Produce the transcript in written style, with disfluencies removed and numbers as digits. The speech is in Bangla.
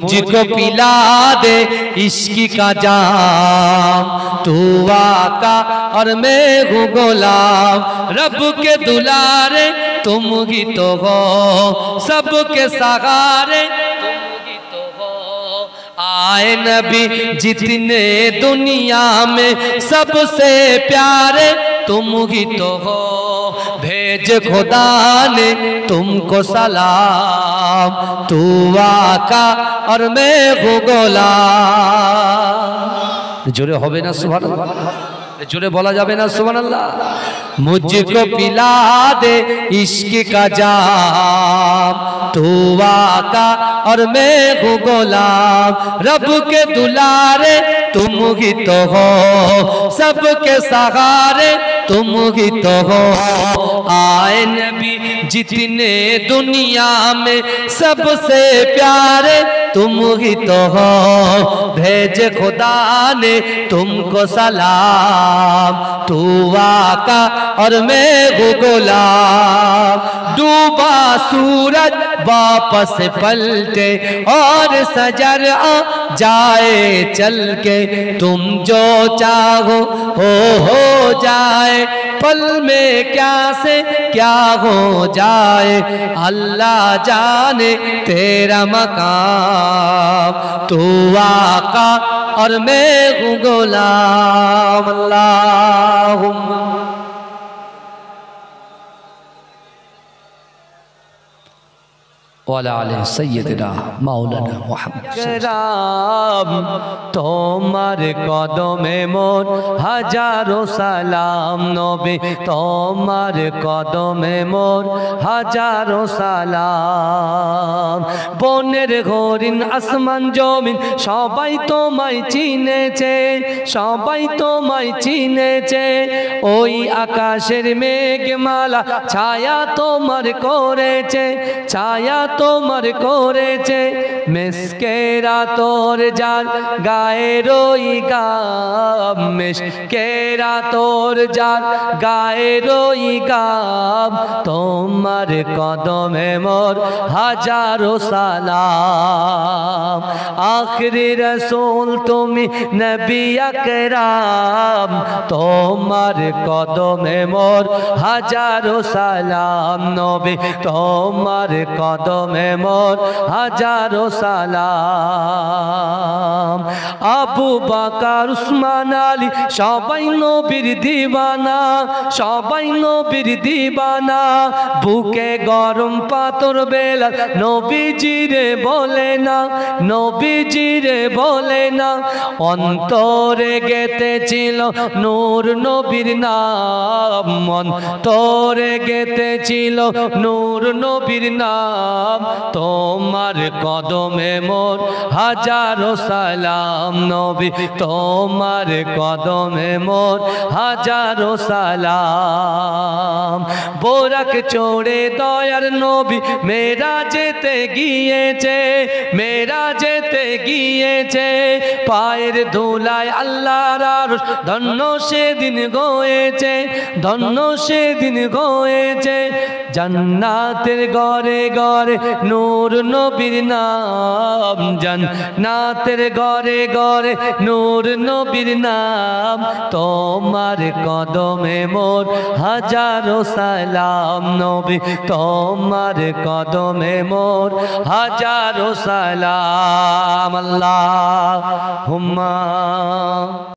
मुझको पिला दे इश्क का जाम, तू आका और मैं हूँ गुलाम। रब के दुलारे तुम ही तो हो, सबके सहारे तुम ही तो हो। आए नबी जितने दुनिया में सबसे प्यारे तुम ही तो हो। भेज खुदा ने तुमको सलाम, तू आका और मैं हूँ गुलाम। जोरे होबे ना सुभानअल्लाह, जोरे बोला जाबे ना सुभानअल्लाह। मुझको पिला दे इश्क का जाम, तू आका और मैं हूँ गुलाम। रब के दुलारे तुम ही तो हो, सबके सहारे तुम ही तो हो। आए नबी जितने दुनिया में सबसे प्यारे तुम ही तो हो। भेज खुदा ने तुमको सलाम, तू आका और मैं हूँ गुलाम। डूबा सूरज वापस पलटे और सजर आ जाए चल के, तुम जो चाहो हो जाए। पल में क्या से क्या हो जाए, अल्लाह जाने तेरा मकाम। तू आका और मैं हूँ गुलाम। अल्लाहुम्मा वाला आले सय्यदना मौलाना मुहम्मद। তোমার কদমে মোর হাজারো সালাম নবী, তোমার কদমে মোর হাজারো সালাম। বনের হরিণ আসমান জমিন সবাই তোমায় চিনেছে, সবাই তোমায় চিনেছে। ওই আকাশের মেঘমালা ছায়া তোমার করেছে, ছায়া তোমার করেছে। মেসকেরা তোর যার গায়ের ওই গাম, মেসকেরা তোর যার গায়ের ওই গাম। তোমার কদমে মোর হাজারো সালাম। আখরি রসুল তুমি নবী আকরাম, তোমার কদমে মোর হাজারো সালাম নবী, তোমার কদমে মোর হাজারো সালাম। আবু বকর উসমান আলী সবাই নবীর দিবানা, সবাই নবীর দিবানা। বুকে গরম পাথর বেলা নবীজিরে বলে না, নবীজিরে বলে না। অন্তরে গেঁথেছিল নূর নবীর নাম, অন্তরে গেঁথেছিল নূর নবীর নাম। তোমার কদমে মোর হাজারো সালাম নবী, তোমার কদমে মোর হাজারো সালাম। বোরাক চড়ে দয়ার নবী মেরা যেতে গিয়েছে, মেরা যেতে গিয়েছে। পায়ের ধুলায় আল্লাহর আরশ ধন্য সেদিন গয়েছে, ধন্য সেদিন গয়েছে। জান্নাতের ঘরে ঘরে নূর নবীর নাম, জান্নাতের ঘরে ঘরে নূর নবীর নাম। তোমার কদমে মোর হাজারো সালাম নবী, তোমার কদমে মোর হাজারো সালাম। আল্লাহুম্মা